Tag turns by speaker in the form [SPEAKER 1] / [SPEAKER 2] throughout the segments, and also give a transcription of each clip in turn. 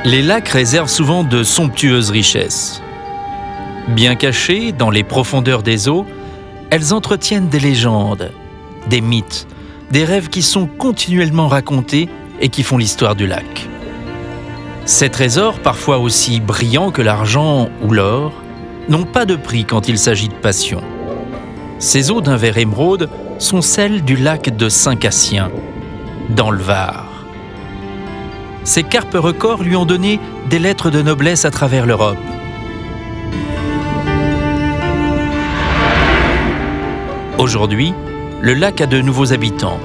[SPEAKER 1] Les lacs réservent souvent de somptueuses richesses. Bien cachées dans les profondeurs des eaux, elles entretiennent des légendes, des mythes, des rêves qui sont continuellement racontés et qui font l'histoire du lac. Ces trésors, parfois aussi brillants que l'argent ou l'or, n'ont pas de prix quand il s'agit de passion. Ces eaux d'un vert émeraude sont celles du lac de Saint-Cassien, dans le Var. Ces carpes records lui ont donné des lettres de noblesse à travers l'Europe. Aujourd'hui, le lac a de nouveaux habitants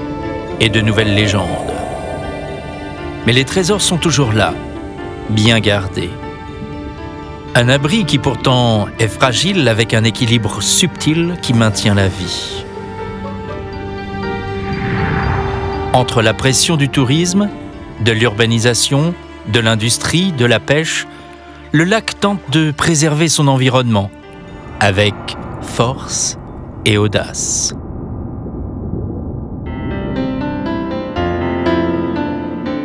[SPEAKER 1] et de nouvelles légendes. Mais les trésors sont toujours là, bien gardés. Un abri qui pourtant est fragile avec un équilibre subtil qui maintient la vie. Entre la pression du tourisme, de l'urbanisation, de l'industrie, de la pêche, le lac tente de préserver son environnement avec force et audace.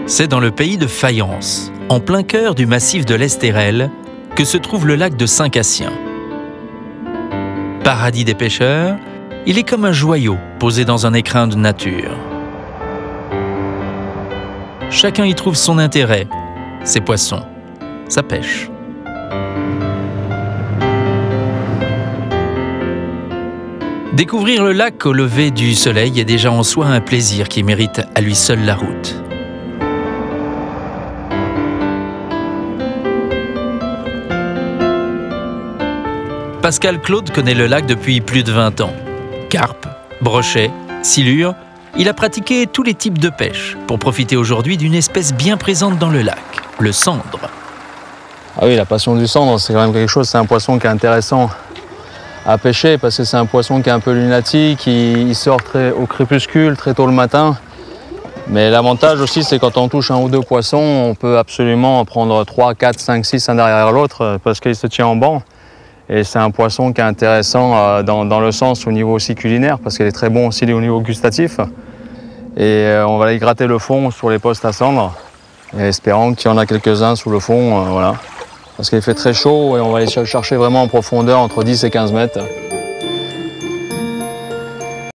[SPEAKER 1] C'est dans le pays de Fayence, en plein cœur du massif de l'Estérel, que se trouve le lac de Saint-Cassien. Paradis des pêcheurs, il est comme un joyau posé dans un écrin de nature. Chacun y trouve son intérêt, ses poissons, sa pêche. Découvrir le lac au lever du soleil est déjà en soi un plaisir qui mérite à lui seul la route. Pascal Claude connaît le lac depuis plus de 20 ans. Carpe, brochet, silure, il a pratiqué tous les types de pêche pour profiter aujourd'hui d'une espèce bien présente dans le lac, le sandre.
[SPEAKER 2] Ah oui, la passion du sandre, c'est quand même quelque chose, c'est un poisson qui est intéressant à pêcher parce que c'est un poisson qui est un peu lunatique, il sort au crépuscule, très tôt le matin. Mais l'avantage aussi, c'est quand on touche un ou deux poissons, on peut absolument en prendre 3, 4, 5, 6 un derrière l'autre parce qu'il se tient en banc. Et c'est un poisson qui est intéressant dans le sens au niveau aussi culinaire, parce qu'il est très bon aussi au niveau gustatif. Et on va aller gratter le fond sur les postes à cendre, et espérant qu'il y en a quelques-uns sous le fond, voilà. Parce qu'il fait très chaud et on va aller chercher vraiment en profondeur entre 10 et 15 mètres.